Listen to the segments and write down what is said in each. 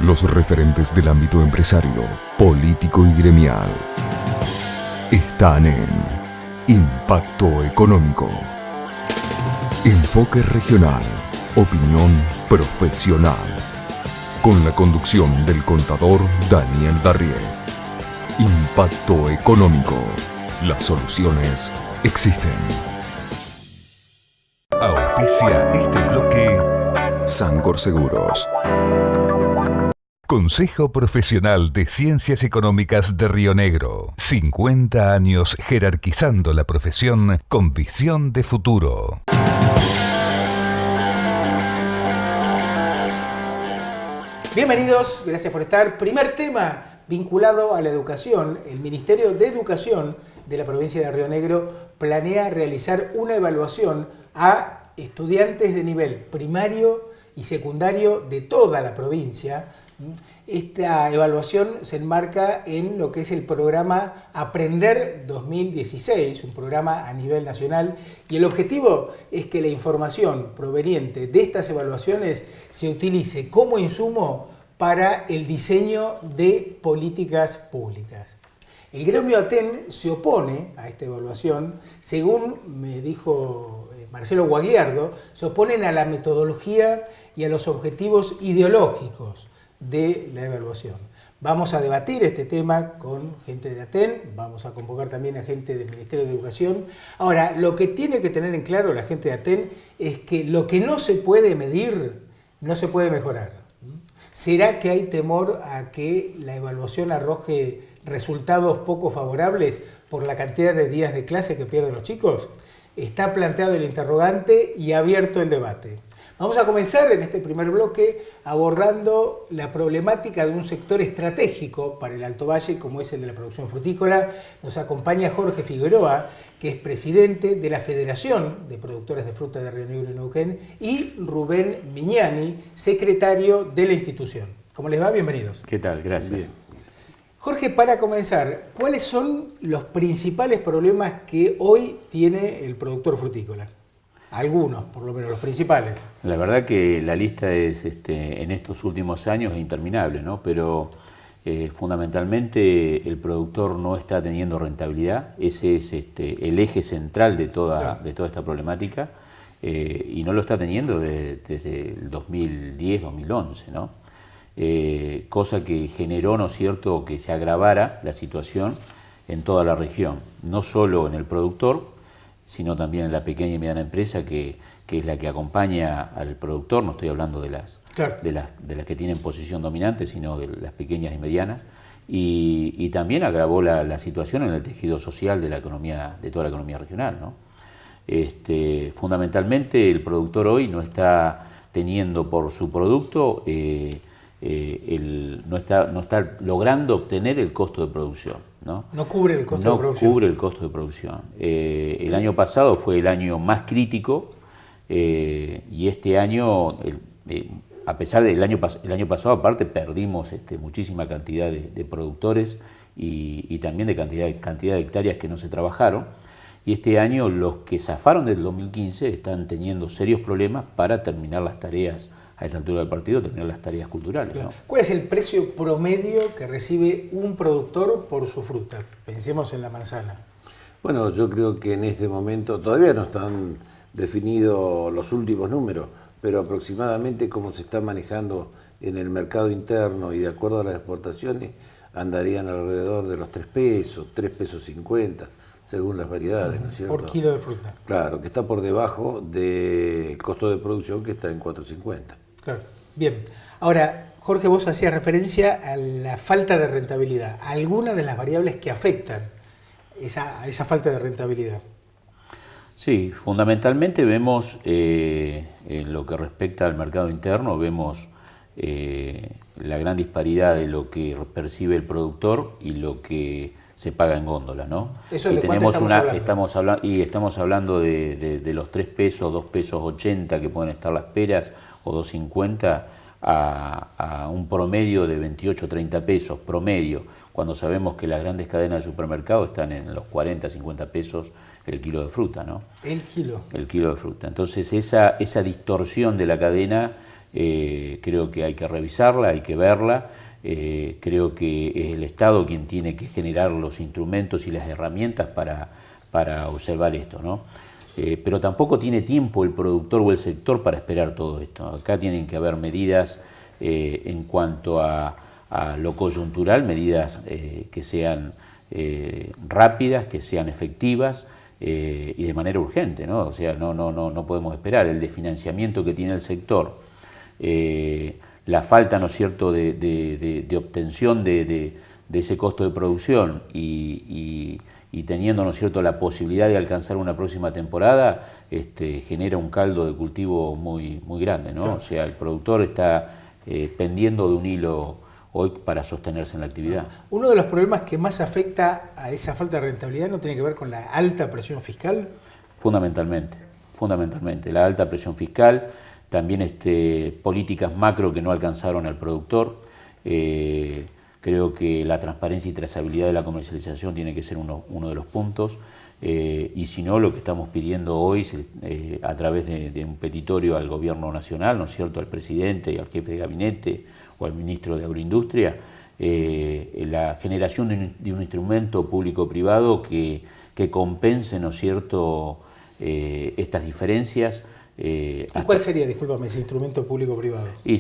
Los referentes del ámbito empresario, político y gremial están en Impacto Económico. Enfoque regional, opinión profesional. Con la conducción del contador Daniel Darrié. Impacto Económico. Las soluciones existen. Auspicia este bloque Sancor Seguros. Consejo Profesional de Ciencias Económicas de Río Negro. 50 años jerarquizando la profesión con visión de futuro. Bienvenidos, gracias por estar. Primer tema vinculado a la educación. El Ministerio de Educación de la provincia de Río Negro planea realizar una evaluación a estudiantes de nivel primario y secundario de toda la provincia. Esta evaluación se enmarca en lo que es el programa Aprender 2016, un programa a nivel nacional, y el objetivo es que la información proveniente de estas evaluaciones se utilice como insumo para el diseño de políticas públicas. El gremio ATEN se opone a esta evaluación, según me dijo Marcelo Guagliardo, se oponen a la metodología y a los objetivos ideológicos de la evaluación. Vamos a debatir este tema con gente de ATEN, vamos a convocar también a gente del Ministerio de Educación. Ahora, lo que tiene que tener en claro la gente de ATEN es que lo que no se puede medir no se puede mejorar. ¿Será que hay temor a que la evaluación arroje resultados poco favorables por la cantidad de días de clase que pierden los chicos? Está planteado el interrogante y abierto el debate. Vamos a comenzar en este primer bloque abordando la problemática de un sector estratégico para el Alto Valle, como es el de la producción frutícola. Nos acompaña Jorge Figueroa, que es presidente de la Federación de Productores de Fruta de Río Negro y Neuquén, y Rubén Miñani, secretario de la institución. ¿Cómo les va? Bienvenidos. ¿Qué tal? Gracias. Bien. Jorge, para comenzar, ¿cuáles son los principales problemas que hoy tiene el productor frutícola? Algunos, por lo menos, los principales. La verdad que la lista es en estos últimos años es interminable, ¿no? Pero fundamentalmente el productor no está teniendo rentabilidad. Ese es el eje central de toda esta problemática y no lo está teniendo desde el 2010-2011, ¿no? Cosa que generó, ¿no es cierto?, que se agravara la situación en toda la región, no solo en el productor, sino también en la pequeña y mediana empresa que es la que acompaña al productor. No estoy hablando de las que tienen posición dominante, sino de las pequeñas y medianas, y también agravó la situación en el tejido social de la economía, de toda la economía regional, ¿no? Fundamentalmente el productor hoy no está teniendo por su producto, no está logrando obtener el costo de producción. No cubre el costo de producción. No cubre el costo de producción. El año pasado fue el año más crítico y este año, a pesar del año pasado, aparte perdimos muchísima cantidad de productores y también de cantidad de hectáreas que no se trabajaron. Y este año los que zafaron del 2015 están teniendo serios problemas para terminar las tareas a esta altura del partido, terminar las tareas culturales. Claro. ¿No? ¿Cuál es el precio promedio que recibe un productor por su fruta? Pensemos en la manzana. Bueno, yo creo que en este momento todavía no están definidos los últimos números, pero aproximadamente como se está manejando en el mercado interno y de acuerdo a las exportaciones, andarían alrededor de los 3 pesos, 3 pesos 50, según las variedades, ¿no es cierto? Por kilo de fruta. Claro, que está por debajo del costo de producción, que está en 4.50. Claro, bien. Ahora, Jorge, vos hacías referencia a la falta de rentabilidad. ¿Alguna de las variables que afectan a esa falta de rentabilidad? Sí, fundamentalmente vemos, en lo que respecta al mercado interno, vemos la gran disparidad de lo que percibe el productor y lo que se paga en góndola, ¿no? Eso es de cuánto estamos hablando de los 3 pesos, 2 pesos 80 que pueden estar las peras, o 2.50 a un promedio de 28, 30 pesos, promedio, cuando sabemos que las grandes cadenas de supermercados están en los 40, 50 pesos el kilo de fruta, ¿no? El kilo. El kilo de fruta. Entonces esa distorsión de la cadena creo que hay que revisarla, hay que verla. Creo que es el Estado quien tiene que generar los instrumentos y las herramientas para observar esto, ¿no? Pero tampoco tiene tiempo el productor o el sector para esperar todo esto. Acá tienen que haber medidas en cuanto a lo coyuntural, medidas que sean rápidas, que sean efectivas y de manera urgente, ¿no? O sea, no podemos esperar. El desfinanciamiento que tiene el sector, la falta, ¿no es cierto?, de obtención de ese costo de producción y teniendo, ¿no es cierto?, la posibilidad de alcanzar una próxima temporada, genera un caldo de cultivo muy grande, ¿no? Claro. O sea, el productor está pendiendo de un hilo hoy para sostenerse en la actividad. Uno de los problemas que más afecta a esa falta de rentabilidad no tiene que ver con la alta presión fiscal. Fundamentalmente, la alta presión fiscal, también políticas macro que no alcanzaron al productor. Creo que la transparencia y trazabilidad de la comercialización tiene que ser uno de los puntos, y si no, lo que estamos pidiendo hoy a través de un petitorio al gobierno nacional, ¿no es cierto?, al presidente y al jefe de gabinete o al ministro de Agroindustria, la generación de un instrumento público-privado que compense, ¿no es cierto?, estas diferencias. ¿Y cuál sería, discúlpame, ese instrumento público-privado? Y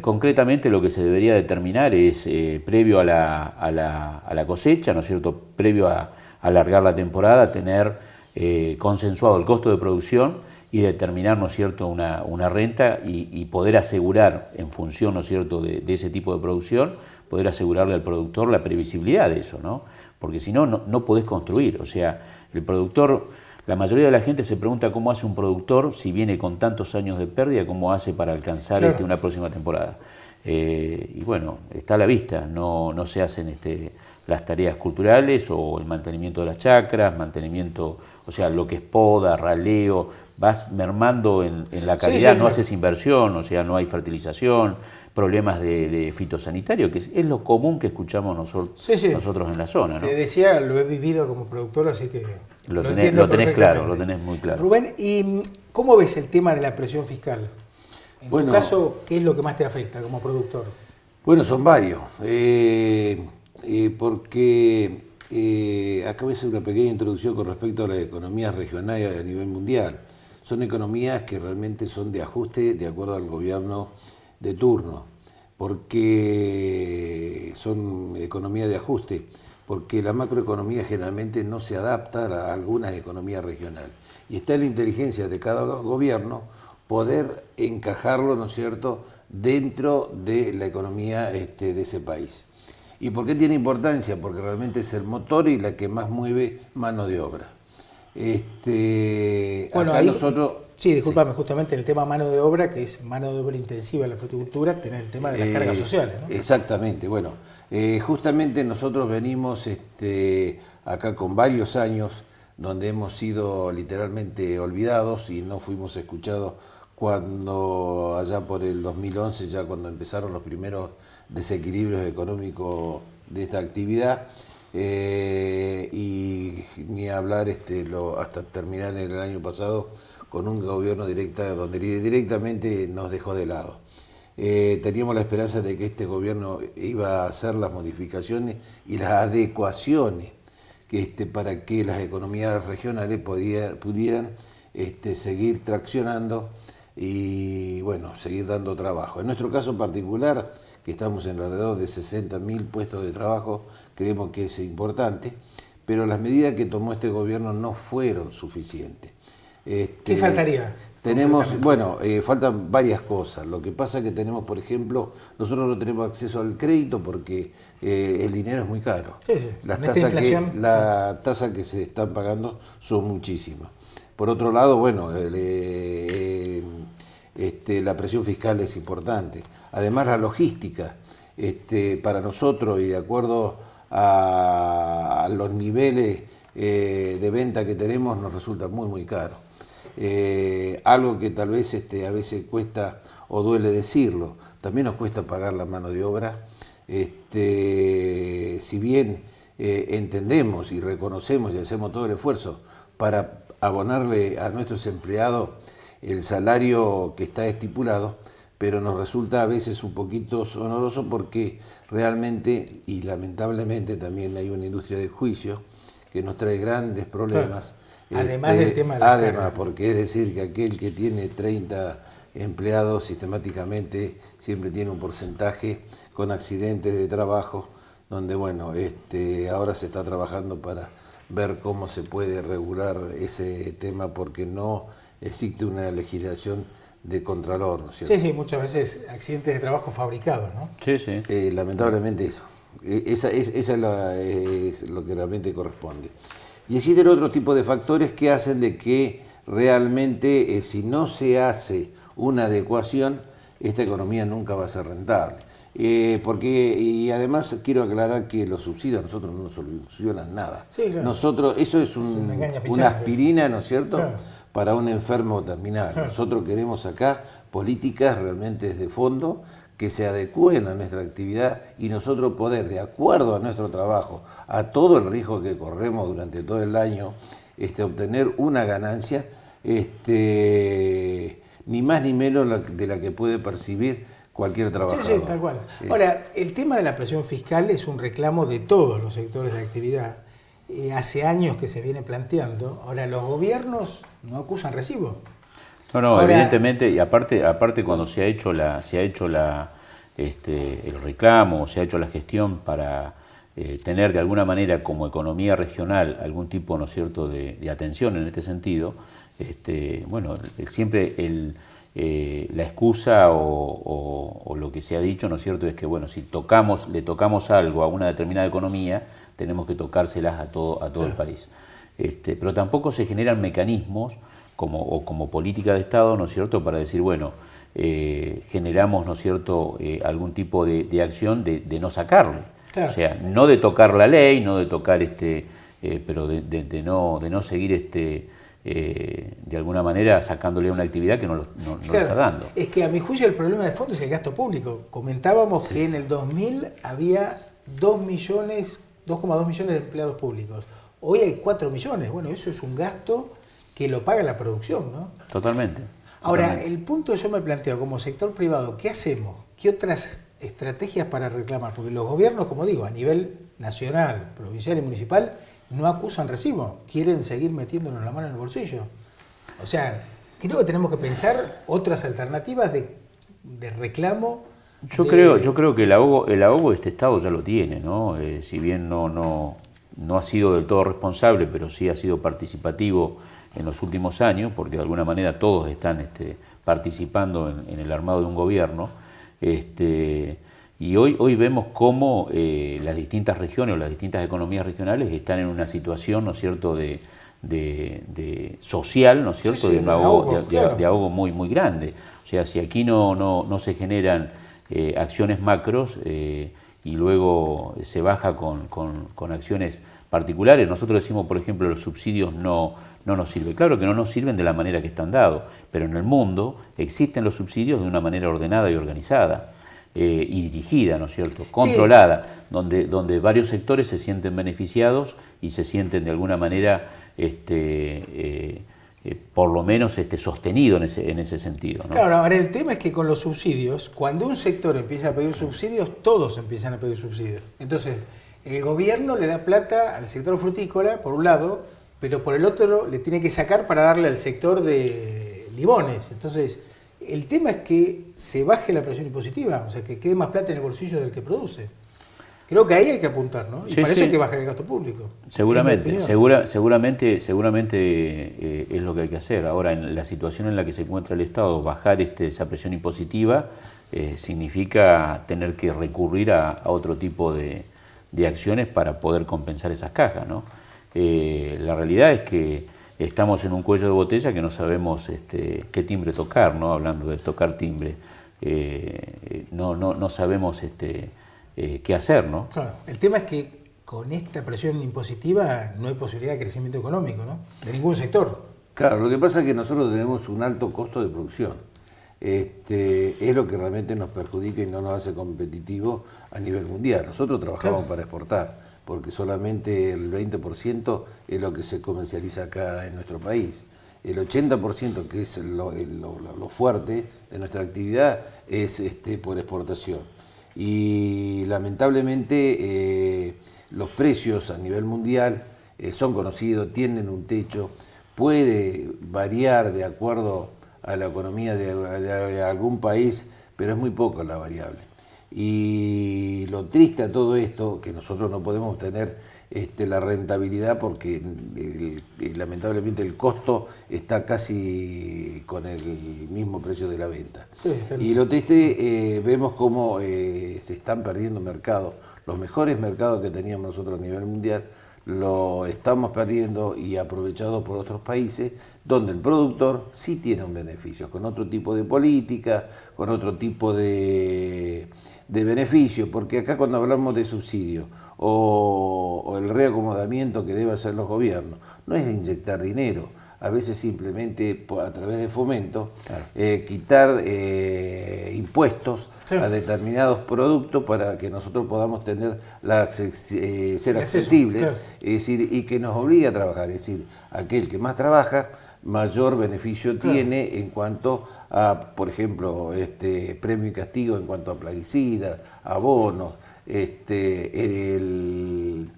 concretamente lo que se debería determinar es, previo a la cosecha, ¿no es cierto?, previo a alargar la temporada, tener consensuado el costo de producción y determinar, ¿no es cierto?, una renta y poder asegurar, en función, ¿no es cierto?, de ese tipo de producción, poder asegurarle al productor la previsibilidad de eso, ¿no? Porque si no, no podés construir. O sea, el productor... La mayoría de la gente se pregunta cómo hace un productor, si viene con tantos años de pérdida, cómo hace para alcanzar claro. Una próxima temporada. Y bueno, está a la vista, no se hacen las tareas culturales o el mantenimiento de las chacras, o sea, lo que es poda, raleo, vas mermando en la calidad, no haces inversión, o sea, no hay fertilización, problemas de fitosanitario, que es lo común que escuchamos nosotros en la zona, ¿no? Te decía, lo he vivido como productor, así que lo tenés claro, lo tenés muy claro. Rubén, ¿y cómo ves el tema de la presión fiscal? En tu caso, ¿qué es lo que más te afecta como productor? Bueno, son varios, porque acabo de hacer una pequeña introducción con respecto a las economías regionales a nivel mundial. Son economías que realmente son de ajuste de acuerdo al gobierno de turno, porque son economías de ajuste, porque la macroeconomía generalmente no se adapta a algunas economías regionales. Y está en la inteligencia de cada gobierno poder encajarlo, ¿no es cierto?, dentro de la economía de ese país. ¿Y por qué tiene importancia? Porque realmente es el motor y la que más mueve mano de obra. Bueno, ahí nosotros... Sí, discúlpame, justamente el tema mano de obra, que es mano de obra intensiva en la fruticultura, tener el tema de las cargas sociales, ¿no? Exactamente, bueno, justamente nosotros venimos acá con varios años donde hemos sido literalmente olvidados y no fuimos escuchados cuando allá por el 2011, ya cuando empezaron los primeros desequilibrios económicos de esta actividad, y ni hablar hasta terminar en el año pasado con un gobierno donde directamente nos dejó de lado. Teníamos la esperanza de que este gobierno iba a hacer las modificaciones y las adecuaciones para que las economías regionales pudieran seguir traccionando y bueno, seguir dando trabajo. En nuestro caso particular, que estamos en alrededor de 60.000 puestos de trabajo, creemos que es importante, pero las medidas que tomó este gobierno no fueron suficientes. ¿Qué faltaría? Faltan varias cosas. Lo que pasa es que tenemos, por ejemplo, nosotros no tenemos acceso al crédito porque el dinero es muy caro. Sí. Las tasas que se están pagando son muchísimas. Por otro lado, bueno, la presión fiscal es importante. Además, la logística, para nosotros y de acuerdo a los niveles de venta que tenemos, nos resulta muy caro. Algo que tal vez a veces cuesta o duele decirlo, también nos cuesta pagar la mano de obra. Si bien entendemos y reconocemos y hacemos todo el esfuerzo para abonarle a nuestros empleados el salario que está estipulado, pero nos resulta a veces un poquito sonoroso porque realmente y lamentablemente también hay una industria de juicio que nos trae grandes problemas. Claro. Además del tema de la carga. Porque es decir que aquel que tiene 30 empleados sistemáticamente siempre tiene un porcentaje con accidentes de trabajo, donde bueno, ahora se está trabajando para ver cómo se puede regular ese tema porque no existe una legislación de contralor, ¿no es cierto? Sí, sí, muchas veces accidentes de trabajo fabricados, ¿no? Sí, sí. Lamentablemente eso. Esa es lo que realmente corresponde. Y existen otro tipo de factores que hacen de que realmente si no se hace una adecuación, esta economía nunca va a ser rentable. Y además quiero aclarar que los subsidios a nosotros no nos solucionan nada. Sí, claro. Nosotros, eso es una aspirina, ¿no es cierto?, claro, para un enfermo terminal. Claro. Nosotros queremos acá políticas realmente de fondo que se adecúen a nuestra actividad y nosotros poder, de acuerdo a nuestro trabajo, a todo el riesgo que corremos durante todo el año, obtener una ganancia, ni más ni menos de la que puede percibir cualquier trabajador. Sí, sí, tal cual. Ahora, el tema de la presión fiscal es un reclamo de todos los sectores de actividad. Hace años que se viene planteando. Ahora, los gobiernos no acusan recibo. No, ahora, evidentemente, y aparte cuando se ha hecho el reclamo, se ha hecho la gestión para tener de alguna manera como economía regional algún tipo, ¿no es cierto?, de atención en este sentido, bueno, siempre la excusa o lo que se ha dicho, ¿no es cierto?, es que bueno, si le tocamos algo a una determinada economía, tenemos que tocárselas a todo el país. Pero tampoco se generan mecanismos como política de Estado, ¿no es cierto?, para decir, bueno, generamos, ¿no es cierto?, algún tipo de acción de no sacarle. Claro. O sea, no de tocar la ley, no de tocar pero de no seguir de alguna manera sacándole una actividad que no lo está dando. Es que a mi juicio el problema de fondo es el gasto público. Comentábamos que en el 2000 había 2,2 millones de empleados públicos. Hoy hay 4 millones. Bueno, eso es un gasto que lo paga la producción, ¿no? Totalmente. Ahora, el punto yo me planteo como sector privado, ¿qué hacemos? ¿Qué otras estrategias para reclamar? Porque los gobiernos, como digo, a nivel nacional, provincial y municipal, no acusan recibo, quieren seguir metiéndonos la mano en el bolsillo. O sea, creo que tenemos que pensar otras alternativas de reclamo. Yo creo que el ahogo este Estado ya lo tiene, ¿no? Si bien no ha sido del todo responsable, pero sí ha sido participativo en los últimos años, porque de alguna manera todos están participando en el armado de un gobierno. Y hoy vemos cómo las distintas regiones o las distintas economías regionales están en una situación, ¿no es cierto?, de social, ¿no es cierto?, sí, de ahogo muy, muy grande. O sea, si aquí no se generan acciones macros y luego se baja con acciones particulares, nosotros decimos, por ejemplo, los subsidios no nos sirven. Claro que no nos sirven de la manera que están dados, pero en el mundo existen los subsidios de una manera ordenada y organizada. Y dirigida, ¿no es cierto?, controlada, sí, donde varios sectores se sienten beneficiados y se sienten de alguna manera por lo menos sostenido en ese sentido, ¿no? Claro, ahora el tema es que con los subsidios, cuando un sector empieza a pedir subsidios, todos empiezan a pedir subsidios. Entonces, el gobierno le da plata al sector frutícola, por un lado, pero por el otro le tiene que sacar para darle al sector de limones. Entonces, el tema es que se baje la presión impositiva, o sea, que quede más plata en el bolsillo del que produce. Creo que ahí hay que apuntar, ¿no? Y para eso hay que bajar el gasto público. Seguramente es lo que hay que hacer. Ahora, en la situación en la que se encuentra el Estado, bajar esa presión impositiva significa tener que recurrir a otro tipo de acciones para poder compensar esas cajas, ¿no? La realidad es que estamos en un cuello de botella que no sabemos qué timbre tocar, ¿no? Hablando de tocar timbre, no sabemos qué hacer, ¿no? Claro. El tema es que con esta presión impositiva no hay posibilidad de crecimiento económico, ¿no?, de ningún sector. Claro, lo que pasa es que nosotros tenemos un alto costo de producción. Es lo que realmente nos perjudica y no nos hace competitivos a nivel mundial. Nosotros trabajamos para exportar, porque solamente el 20% es lo que se comercializa acá en nuestro país. El 80%, que es lo fuerte de nuestra actividad, es por exportación. Y lamentablemente los precios a nivel mundial son conocidos, tienen un techo, puede variar de acuerdo a la economía de algún país, pero es muy poco la variable. Y lo triste a todo esto, que nosotros no podemos obtener la rentabilidad porque lamentablemente el costo está casi con el mismo precio de la venta. Sí, y lo triste, vemos cómo se están perdiendo mercados. Los mejores mercados que teníamos nosotros a nivel mundial lo estamos perdiendo y aprovechados por otros países donde el productor sí tiene un beneficio, con otro tipo de política, con otro tipo de beneficio, porque acá cuando hablamos de subsidio o el reacomodamiento que deben hacer los gobiernos, no es inyectar dinero, a veces simplemente a través de fomento, quitar impuestos a determinados productos para que nosotros podamos tener ser accesibles, es decir, y que nos obligue a trabajar, es decir, aquel que más trabaja, mayor beneficio tiene en cuanto a, por ejemplo, premio y castigo en cuanto a plaguicidas, abonos. El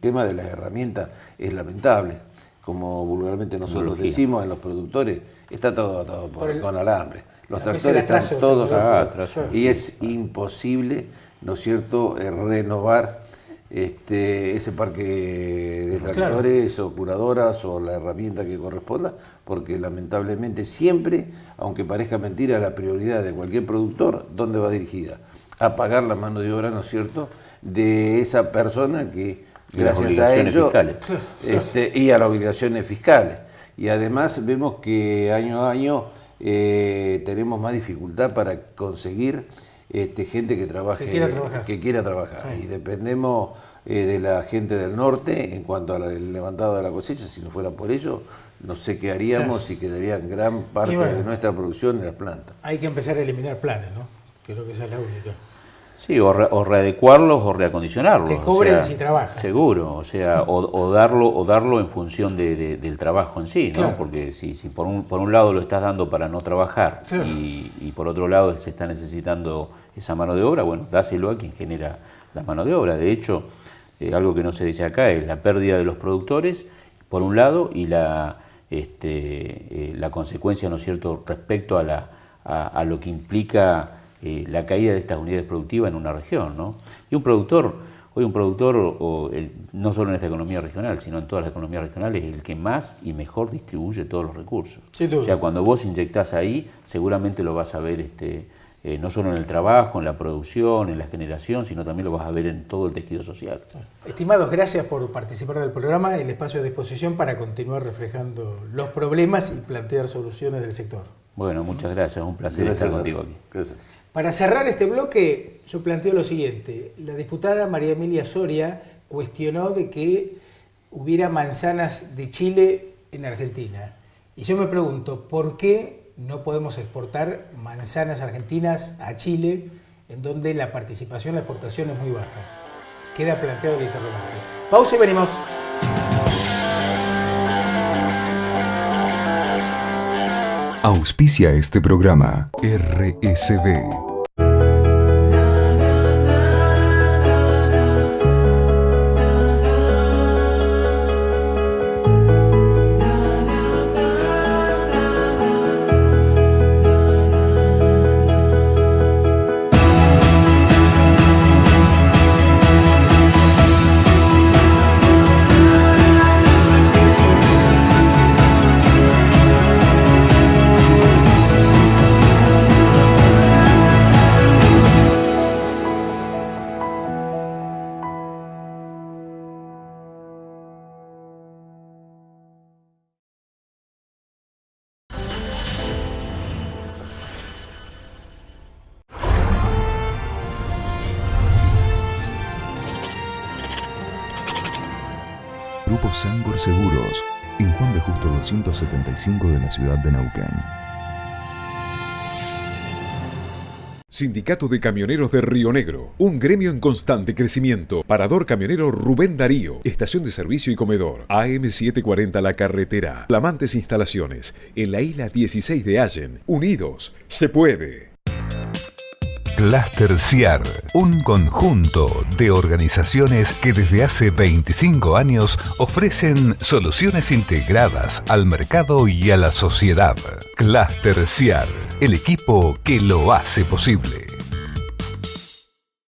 tema de las herramientas es lamentable. Como vulgarmente nosotros decimos en los productores, está todo atado con alambre. Los tractores están todos atrás y es imposible, ¿no es cierto?, renovar ese parque de tractores o curadoras o la herramienta que corresponda, porque lamentablemente siempre, aunque parezca mentira, la prioridad de cualquier productor, ¿dónde va dirigida? A pagar la mano de obra, ¿no es cierto?, de esa persona que gracias a ello y a las obligaciones fiscales. Y además vemos que año a año tenemos más dificultad para conseguir gente que trabaje, que quiera trabajar. Sí. Y dependemos de la gente del norte en cuanto al levantado de la cosecha. Si no fuera por ello, no sé qué haríamos y quedarían gran parte de nuestra producción en las plantas. Hay que empezar a eliminar planes, ¿no? Creo que esa es la única. Sí, o readecuarlos o reacondicionarlos. Que cobren si trabajan. Seguro, o sea, o darlo en función del trabajo en sí, ¿no? Claro. Porque si por un lado lo estás dando para no trabajar y por otro lado se está necesitando esa mano de obra, bueno, dáselo a quien genera la mano de obra. De hecho, algo que no se dice acá es la pérdida de los productores, por un lado, y la consecuencia, ¿no es cierto?, respecto a lo que implica la caída de estas unidades productivas en una región, ¿no? Y un productor, no solo en esta economía regional, sino en todas las economías regionales, es el que más y mejor distribuye todos los recursos. O sea, cuando vos inyectás ahí, seguramente lo vas a ver no solo en el trabajo, en la producción, en la generación, sino también lo vas a ver en todo el tejido social. Estimados, gracias por participar del programa. El espacio a disposición para continuar reflejando los problemas y plantear soluciones del sector. Bueno, muchas gracias. Un placer estar contigo aquí. Gracias. Para cerrar este bloque, yo planteo lo siguiente. La diputada María Emilia Soria cuestionó de que hubiera manzanas de Chile en Argentina. Y yo me pregunto, ¿por qué no podemos exportar manzanas argentinas a Chile, en donde la participación, la exportación es muy baja? Queda planteado el interrogante. Pausa y venimos. Auspicia este programa RSB. Grupo Sangor Seguros, en Juan B. Justo 275 de la ciudad de Neuquén. Sindicato de Camioneros de Río Negro, un gremio en constante crecimiento. Parador camionero Rubén Darío, estación de servicio y comedor. AM740 La Carretera. Flamantes instalaciones en la isla 16 de Allen. Unidos, se puede. Cluster CIAR, un conjunto de organizaciones que desde hace 25 años ofrecen soluciones integradas al mercado y a la sociedad. Cluster CIAR, el equipo que lo hace posible.